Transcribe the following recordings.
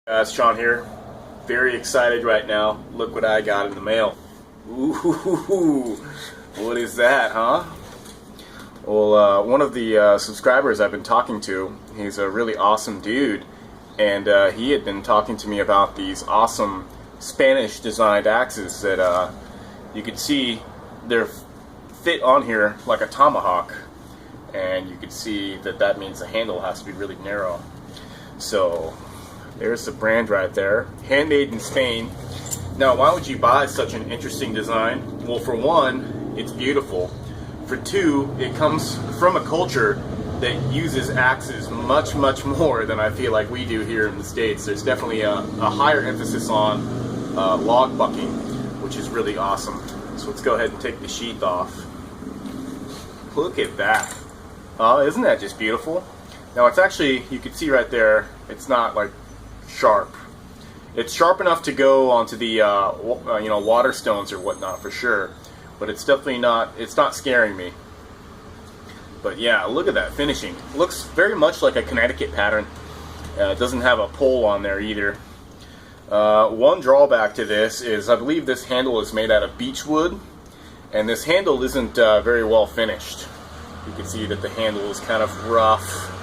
Guys, Sean here. Very excited right now. Look what I got in the mail. Ooh, what is that, huh? Well, one of the subscribers I've been talking to, he's a really awesome dude, and he had been talking to me about these awesome Spanish designed axes that you can see they're fit on here like a tomahawk, and you can see that that means the handle has to be really narrow. So there's the brand right there, handmade in Spain. Now, why would you buy such an interesting design? Well, for one, it's beautiful. For two, it comes from a culture that uses axes much more than I feel like we do here in the States. There's definitely a higher emphasis on log bucking, which is really awesome. So let's go ahead and take the sheath off. Look at that. Isn't that just beautiful? Now it's actually, you can see right there, it's not like sharp. It's sharp enough to go onto the water stones or whatnot for sure, but it's definitely not, it's not scaring me. But yeah, look at that finishing. Looks very much like a Connecticut pattern. It doesn't have a pole on there either. One drawback to this is I believe this handle is made out of beech wood, and this handle isn't very well finished. You can see that the handle is kind of rough.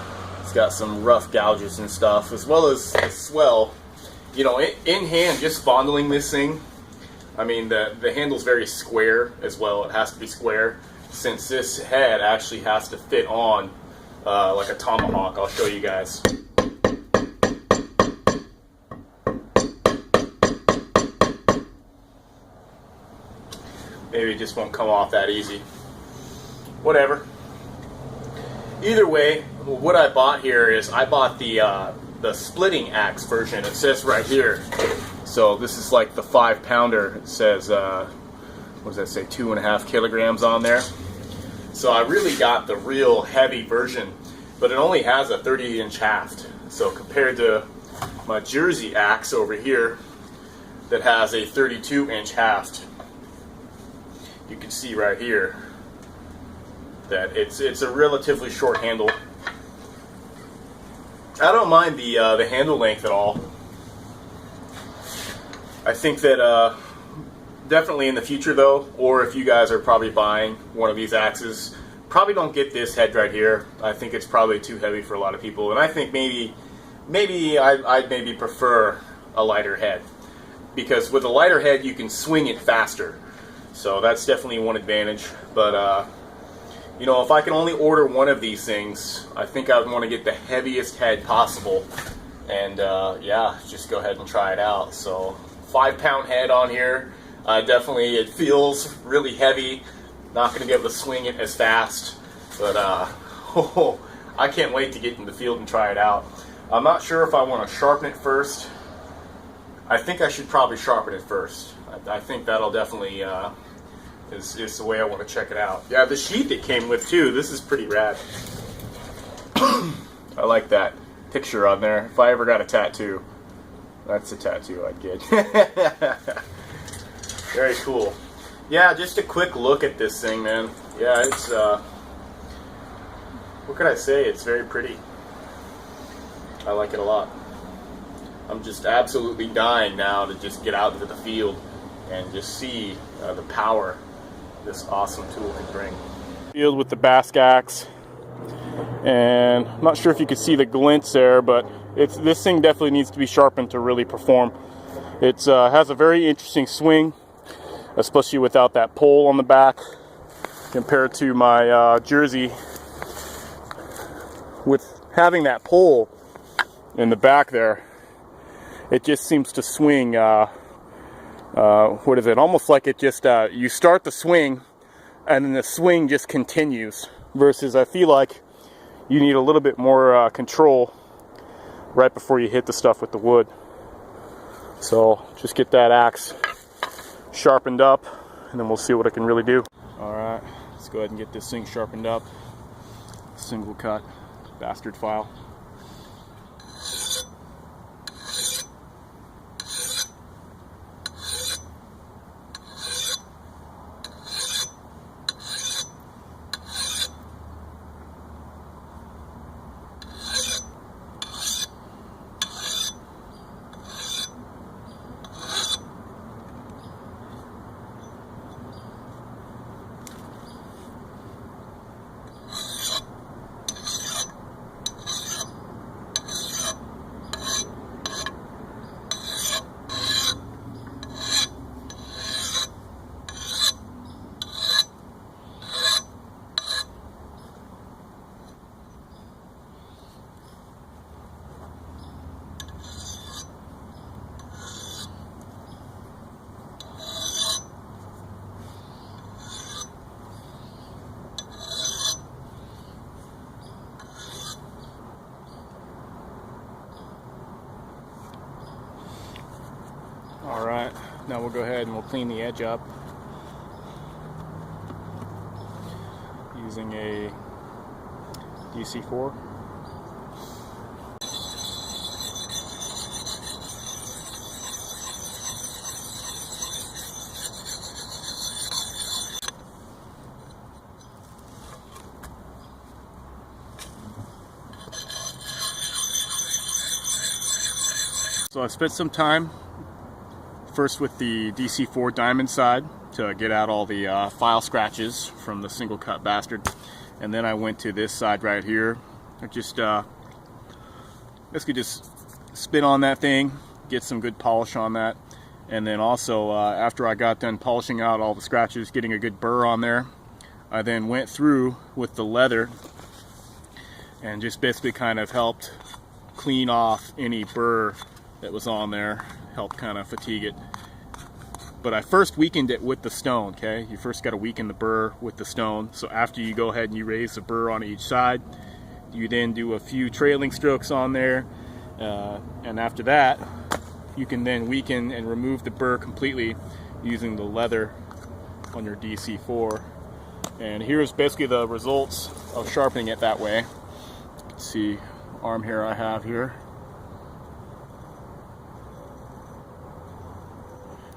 It's got some rough gouges and stuff, as well as the swell. You know, in hand, just fondling this thing, I mean, the handle's very square as well. It has to be square, since this head actually has to fit on like a tomahawk. I'll show you guys. Maybe it just won't come off that easy. Whatever. Either way, what I bought here is I bought the splitting axe version. It says right here. So this is like the 5-pounder. It says, what does that say, 2.5 kilograms on there. So I really got the real heavy version, but it only has a 30-inch haft. So compared to my Jersey axe over here that has a 32-inch haft, you can see right here that it's a relatively short handle. I don't mind the handle length at all. I think that definitely in the future though, or if you guys are probably buying one of these axes, probably don't get this head right here. I think it's probably too heavy for a lot of people, and I think maybe I'd prefer a lighter head, because with a lighter head you can swing it faster. So that's definitely one advantage. But you know, if I can only order one of these things, I think I would want to get the heaviest head possible, and yeah, just go ahead and try it out. So 5-pound head on here. Definitely, it feels really heavy. Not going to be able to swing it as fast, but I can't wait to get in the field and try it out. I'm not sure if I want to sharpen it first. I think I should probably sharpen it first. I think that'll definitely is the way I want to check it out. Yeah, the sheath it came with too. This is pretty rad. I like that picture on there. If I ever got a tattoo, that's a tattoo I'd get. Very cool. Yeah, just a quick look at this thing, man. Yeah, it's what could I say? It's very pretty. I like it a lot. I'm just absolutely dying now to just get out into the field and just see the power this awesome tool can bring. Field with the Basque axe, and I'm not sure if you can see the glints there, but this thing definitely needs to be sharpened to really perform. It has a very interesting swing, especially without that pole on the back, compared to my Jersey with having that pole in the back there. It just seems to swing, what is it, almost like it just, you start the swing and then the swing just continues, versus I feel like you need a little bit more control right before you hit the stuff with the wood. So just get that axe sharpened up, and then we'll see what it can really do. Alright, let's go ahead and get this thing sharpened up. Single cut bastard file. Alright, now we'll go ahead and we'll clean the edge up using a DC4. So I spent some time first with the DC4 diamond side to get out all the file scratches from the single cut bastard, and then I went to this side right here. I just basically just spit on that thing, get some good polish on that, and then also after I got done polishing out all the scratches, getting a good burr on there, I then went through with the leather and just basically kind of helped clean off any burr that was on there, help kind of fatigue it. But I first weakened it with the stone, okay? You first got to weaken the burr with the stone. So after you go ahead and you raise the burr on each side, you then do a few trailing strokes on there, and after that you can then weaken and remove the burr completely using the leather on your DC4. And here's basically the results of sharpening it that way. Let's see, arm hair I have here.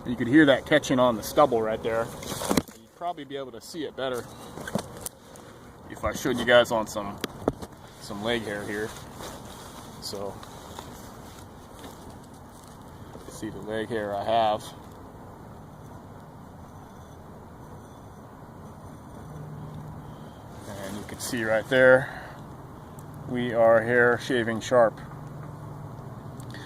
You could hear that catching on the stubble right there. You'd probably be able to see it better if I showed you guys on some leg hair here. So, see the leg hair I have. And you can see right there, we are hair shaving sharp.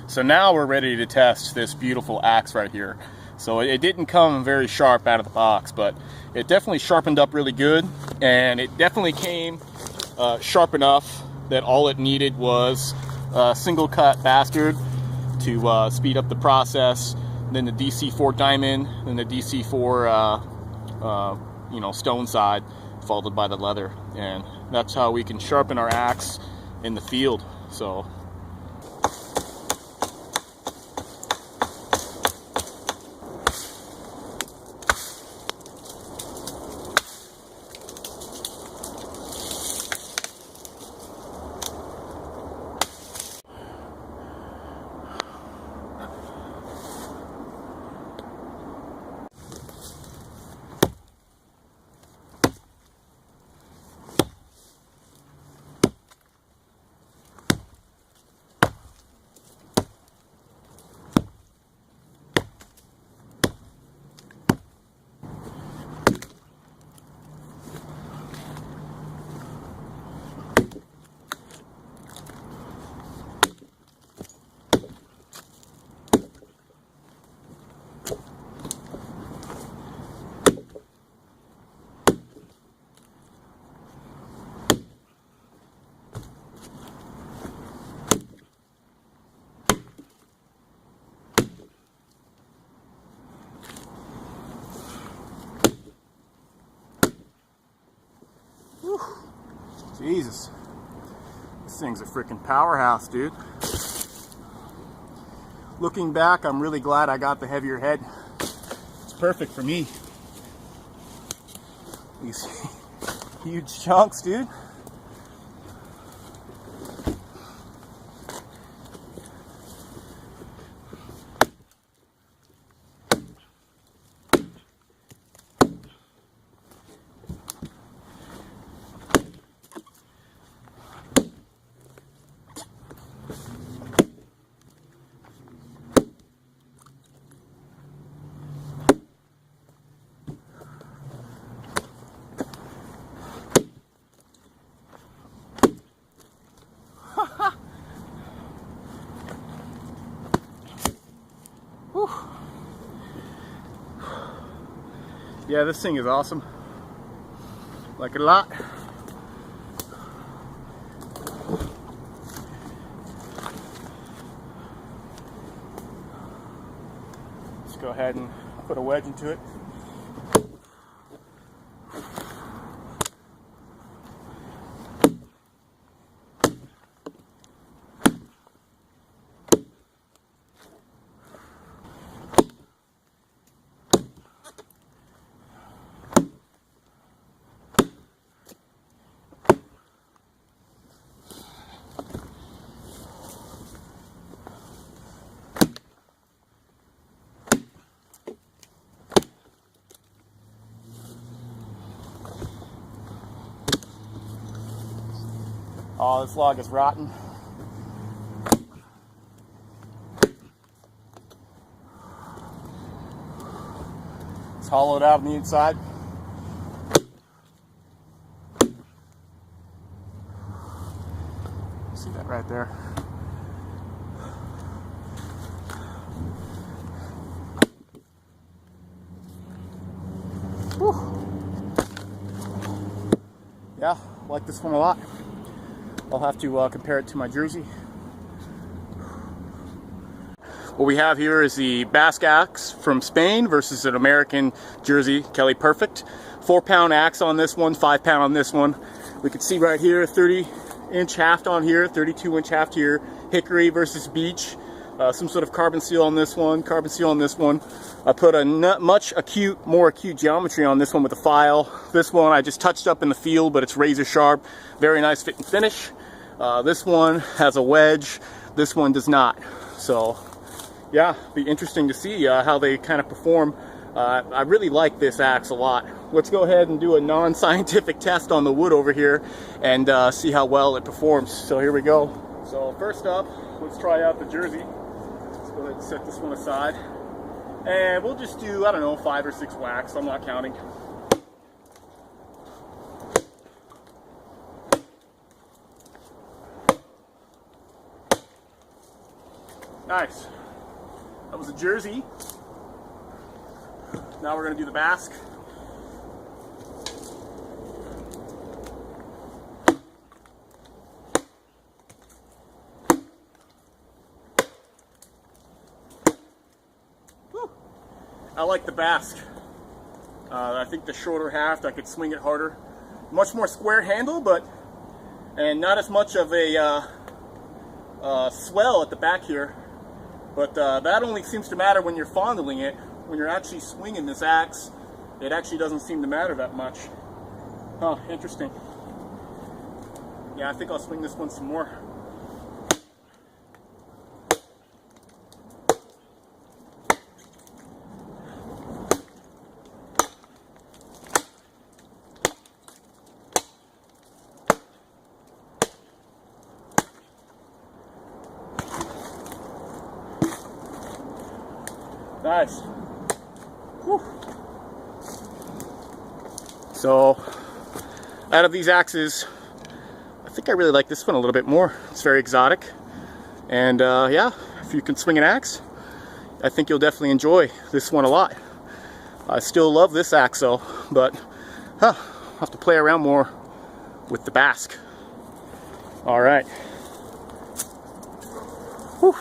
So now we're ready to test this beautiful axe right here. So it didn't come very sharp out of the box, but it definitely sharpened up really good, and it definitely came sharp enough that all it needed was a single cut bastard to speed up the process, then the DC4 diamond, then the DC4 stone side, followed by the leather. And that's how we can sharpen our axe in the field. So Jesus, this thing's a freaking powerhouse, dude. Looking back, I'm really glad I got the heavier head. It's perfect for me. These huge chunks, dude. Yeah, this thing is awesome. Like it a lot. Let's go ahead and put a wedge into it. Oh, this log is rotten. It's hollowed out on the inside. See that right there? Whew. Yeah, I like this one a lot. I'll have to compare it to my jersey. What we have here is the Basque axe from Spain versus an American jersey, Kelly Perfect. 4-pound axe on this one, 5-pound on this one. We can see right here, 30-inch haft on here, 32-inch haft here. Hickory versus beech. Some sort of carbon steel on this one, carbon steel on this one. I put a more acute geometry on this one with a file. This one I just touched up in the field, but it's razor sharp. Very nice fit and finish. This one has a wedge. This one does not. So, yeah, be interesting to see how they kind of perform. I really like this axe a lot. Let's go ahead and do a non-scientific test on the wood over here and see how well it performs. So here we go. So first up, let's try out the jersey. Let's go ahead and set this one aside. And we'll just do, I don't know, 5 or 6 whacks. I'm not counting. Nice. That was a jersey. Now we're going to do the Basque. Woo. I like the Basque. I think the shorter haft, I could swing it harder. Much more square handle, and not as much of a swell at the back here. But that only seems to matter when you're fondling it. When you're actually swinging this axe, it actually doesn't seem to matter that much. Huh, interesting. Yeah, I think I'll swing this one some more. Nice. Whew. So, out of these axes, I think I really like this one a little bit more. It's very exotic. And yeah, if you can swing an axe, I think you'll definitely enjoy this one a lot. I still love this axe though, but I'll have to play around more with the Basque. All right. Whew.